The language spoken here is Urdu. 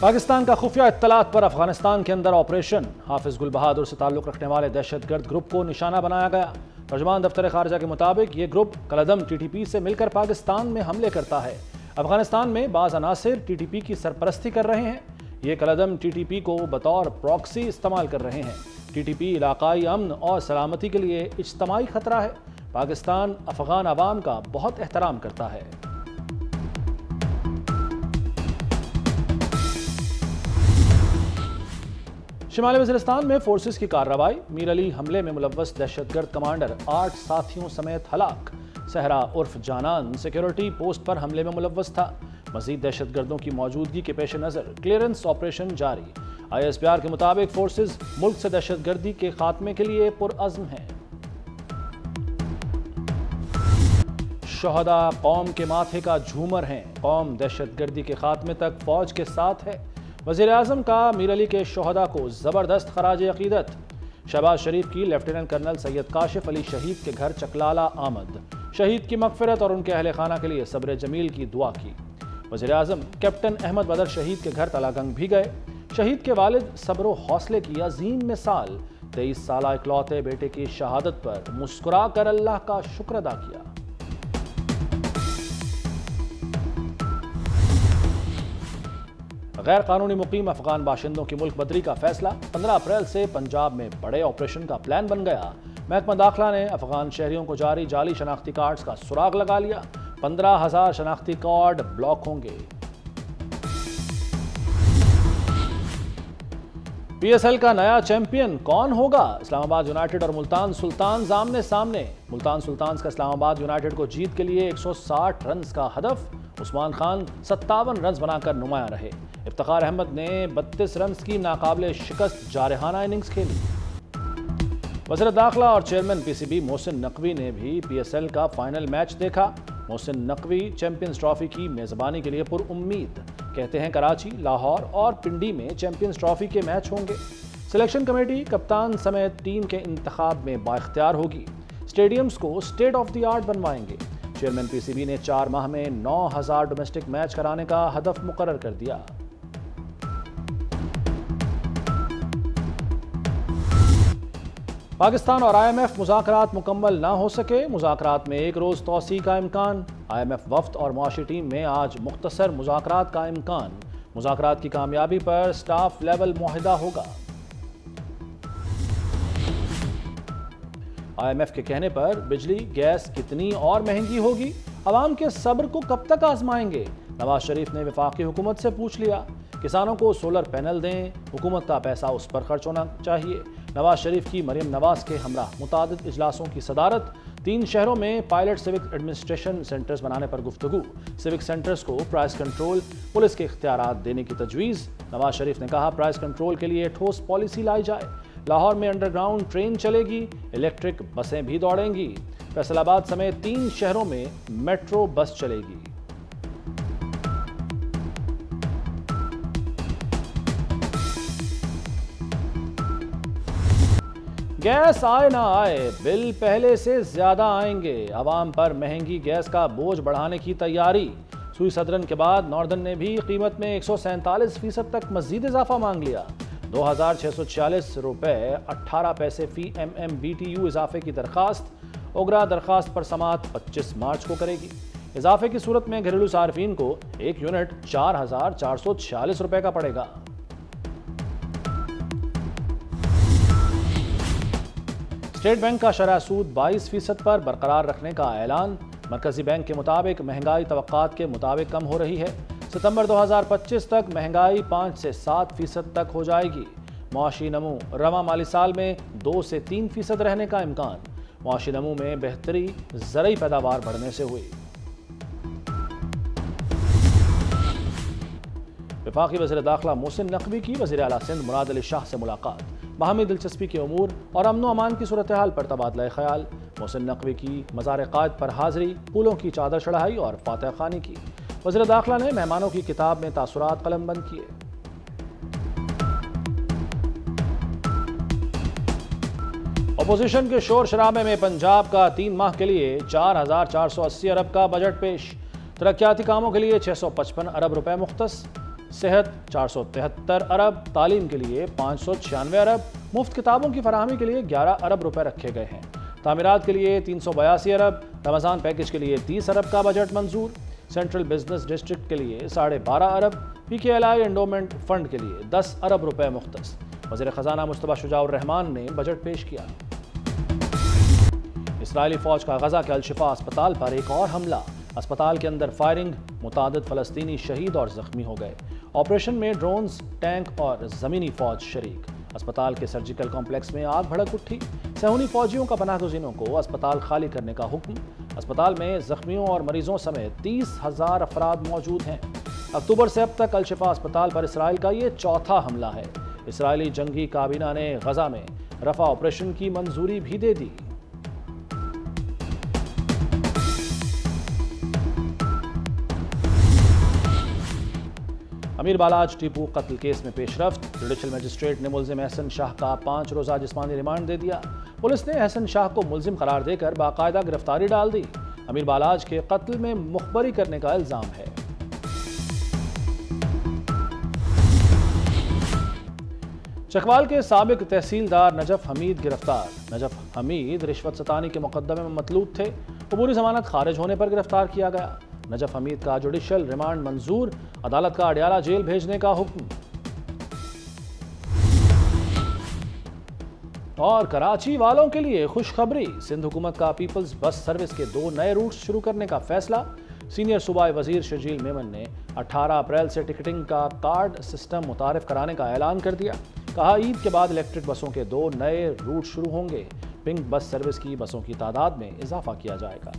پاکستان کا خفیہ اطلاعات پر افغانستان کے اندر آپریشن، حافظ گل بہادر سے تعلق رکھنے والے دہشت گرد گروپ کو نشانہ بنایا گیا۔ ترجمان دفتر خارجہ کے مطابق یہ گروپ کالعدم ٹی ٹی پی سے مل کر پاکستان میں حملے کرتا ہے۔ افغانستان میں بعض عناصر ٹی ٹی پی کی سرپرستی کر رہے ہیں۔ یہ کالعدم ٹی ٹی پی کو بطور پراکسی استعمال کر رہے ہیں۔ ٹی ٹی پی علاقائی امن اور سلامتی کے لیے اجتماعی خطرہ ہے۔ پاکستان افغان عوام کا بہت احترام کرتا ہے۔ شمالی وزیرستان میں فورسز کی کارروائی، میر علی حملے میں ملوث دہشت گرد کمانڈر 8 ساتھیوں سمیت ہلاک۔ صحرا عرف جانان سیکیورٹی پوسٹ پر حملے میں ملوث تھا۔ مزید دہشت گردوں کی موجودگی کے پیش نظر کلیئرنس آپریشن جاری۔ آئی ایس پی آر کے مطابق فورسز ملک سے دہشت گردی کے خاتمے کے لیے پرعزم ہیں۔ شہداء قوم کے ماتھے کا جھومر ہیں، قوم دہشت گردی کے خاتمے تک فوج کے ساتھ ہے۔ وزیر اعظم کا میر علی کے شہداء کو زبردست خراج عقیدت۔ شہباز شریف کی لیفٹیننٹ کرنل سید کاشف علی شہید کے گھر چکلالہ آمد، شہید کی مغفرت اور ان کے اہل خانہ کے لیے صبر جمیل کی دعا کی۔ وزیر اعظم کیپٹن احمد بدر شہید کے گھر تلا گنگ بھی گئے۔ شہید کے والد صبر و حوصلے کی عظیم مثال، 23 سالہ اکلوتے بیٹے کی شہادت پر مسکرا کر اللہ کا شکر ادا کیا۔ غیر قانونی مقیم افغان باشندوں کی ملک بدری کا فیصلہ، 15 اپریل سے پنجاب میں بڑے آپریشن کا پلان بن گیا۔ محکمہ داخلہ نے افغان شہریوں کو جاری جعلی شناختی کارڈز کا سراغ لگا لیا۔ 15,000 شناختی کارڈ بلاک ہوں گے۔ پی ایس ایل کا نیا چیمپئن کون ہوگا؟ اسلام آباد یونائیٹڈ اور ملتان سلطانز آمنے سامنے۔ ملتان سلطانز کا اسلام آباد یونائیٹڈ کو جیت کے لیے 160 رنز کا ہدف، عثمان خان 57 رنز بنا کر نمایاں رہے۔ افتخار احمد نے 32 رنز کی ناقابل شکست جارحانہ اننگز کھیلی۔ وزیر داخلہ اور chairman P C B Mohsin Naqvi نے بھی پی ایس ایل کا فائنل میچ دیکھا۔ محسن نقوی چیمپئنز ٹرافی کی میزبانی کے لیے پر امید، کہتے ہیں کراچی، لاہور اور پنڈی میں چیمپئنز ٹرافی کے میچ ہوں گے۔ سلیکشن کمیٹی کپتان سمیت ٹیم کے انتخاب میں بااختیار ہوگی۔ اسٹیڈیمز کو اسٹیٹ آف دی آرٹ بنوائیں گے۔ چیئرمین پی سی بی نے 4 ماہ میں 9,000 ڈومیسٹک میچ کرانے کا ہدف مقرر کر دیا۔ پاکستان اور آئی ایم ایف مذاکرات مکمل نہ ہو سکے، مذاکرات میں 1 روز توسیع کا امکان۔ آئی ایم ایف وفد اور معاشی ٹیم میں آج مختصر مذاکرات کا امکان۔ مذاکرات کی کامیابی پر سٹاف لیول معاہدہ ہوگا۔ آئی ایم ایف کے کہنے پر بجلی گیس کتنی اور مہنگی ہوگی؟ عوام کے صبر کو کب تک آزمائیں گے؟ نواز شریف نے وفاقی حکومت سے پوچھ لیا۔ کسانوں کو سولر پینل دیں، حکومت کا پیسہ اس پر خرچ ہونا چاہیے۔ نواز شریف کی مریم نواز کے ہمراہ متعدد اجلاسوں کی صدارت۔ 3 شہروں میں پائلٹ سیوک ایڈمنسٹریشن سینٹرز بنانے پر گفتگو۔ سیوک سینٹرز کو پرائز کنٹرول، پولیس کے اختیارات دینے کی تجویز۔ نواز شریف نے کہا پرائز کنٹرول کے لیے ٹھوس پالیسی لائی جائے۔ لاہور میں انڈر گراؤنڈ ٹرین چلے گی، الیکٹرک بسیں بھی دوڑیں گی۔ فیصل آباد سمیت 3 شہروں میں میٹرو بس چلے گی۔ گیس آئے نہ آئے، بل پہلے سے زیادہ آئیں گے۔ عوام پر مہنگی گیس کا بوجھ بڑھانے کی تیاری۔ سوئی صدرن کے بعد ناردن نے بھی قیمت میں 147% تک مزید اضافہ مانگ لیا۔ 2,646 روپے 18 پیسے فی MMBTU اضافے کی درخواست۔ اوگرا درخواست پر سماعت 25 مارچ کو کرے گی۔ اضافے کی صورت میں گھریلو صارفین کو 1 یونٹ 4,446 روپے کا پڑے گا۔ اسٹیٹ بینک کا شرح سود 22% پر برقرار رکھنے کا اعلان۔ مرکزی بینک کے مطابق مہنگائی توقعات کے مطابق کم ہو رہی ہے۔ ستمبر 2025 تک مہنگائی 5 سے 7% تک ہو جائے گی۔ معاشی نمو رواں مالی سال میں 2 سے 3% رہنے کا امکان۔ معاشی نمو میں بہتری زرعی پیداوار بڑھنے سے ہوئی۔ وفاقی وزیر داخلہ محسن نقوی کی وزیر اعلیٰ سندھ مراد علی شاہ سے ملاقات۔ باہمی دلچسپی کے امور اور امن و امان کی صورتحال پر تبادلہ خیال۔ محسن نقوی کی مزار قائد پر حاضری، پھولوں کی چادر چڑھائی اور فاتح خوانی کی۔ وزیر داخلہ نے مہمانوں کی کتاب میں تاثرات قلم بند کیے۔ اپوزیشن کے شور شرابے میں پنجاب کا 3 ماہ کے لیے 4,480 ارب کا بجٹ پیش۔ ترقیاتی کاموں کے لیے 655 ارب روپے مختص۔ صحت 473 ارب، تعلیم کے لیے 596 ارب، مفت کتابوں کی فراہمی کے لیے 11 ارب روپے رکھے گئے ہیں، تعمیرات کے لیے 382 ارب، رمضان پیکج کے لیے 30 ارب کا بجٹ منظور، سینٹرل بزنس ڈسٹرکٹ کے لیے 12.5 ارب، PKLI انڈومنٹ فنڈ کے لیے 10 ارب روپے مختص۔ وزیر خزانہ مصطفیٰ شجاع الرحمان نے بجٹ پیش کیا۔ اسرائیلی فوج کا غزہ کے الشفا اسپتال پر ایک اور حملہ، اسپتال کے اندر فائرنگ، متعدد فلسطینی شہید اور زخمی ہو گئے۔ آپریشن میں ڈرونز، ٹینک اور زمینی فوج شریک۔ اسپتال کے سرجیکل کمپلیکس میں آگ بھڑک اٹھی، صہیونی فوجیوں کا پناہ گزینوں کو اسپتال خالی کرنے کا حکم۔ اسپتال میں زخمیوں اور مریضوں سمیت 30,000 افراد موجود ہیں۔ اکتوبر سے اب تک الشفا اسپتال پر اسرائیل کا یہ چوتھا حملہ ہے۔ اسرائیلی جنگی کابینہ نے غزہ میں رفع آپریشن کی منظوری بھی دے دی۔ امیر بالاج ٹیپو قتل کیس میں پیش رفت، جوڈیشل مجسٹریٹ نے ملزم احسن شاہ کا 5 روزہ جسمانی ریمانڈ دے دیا۔ پولیس نے احسن شاہ کو ملزم قرار دے کر باقاعدہ گرفتاری ڈال دی۔ امیر بالاج کے قتل میں مخبری کرنے کا الزام ہے۔ چکوال کے سابق تحصیلدار نجف حمید گرفتار۔ نجف حمید رشوت ستانی کے مقدمے میں مطلوب تھے، عبوری ضمانت خارج ہونے پر گرفتار کیا گیا۔ نجف حمید کا جوڈیشل ریمانڈ منظور، عدالت کا اڈیالہ جیل بھیجنے کا حکم۔ اور کراچی والوں کے لیے خوشخبری، سندھ حکومت کا پیپلز بس سروس کے 2 نئے روٹس شروع کرنے کا فیصلہ۔ سینئر صوبائی وزیر شرجیل میمن نے 18 اپریل سے ٹکٹنگ کا کارڈ سسٹم متعارف کرانے کا اعلان کر دیا۔ کہا عید کے بعد الیکٹرک بسوں کے 2 نئے روٹ شروع ہوں گے، پنک بس سروس کی بسوں کی تعداد میں اضافہ کیا جائے گا۔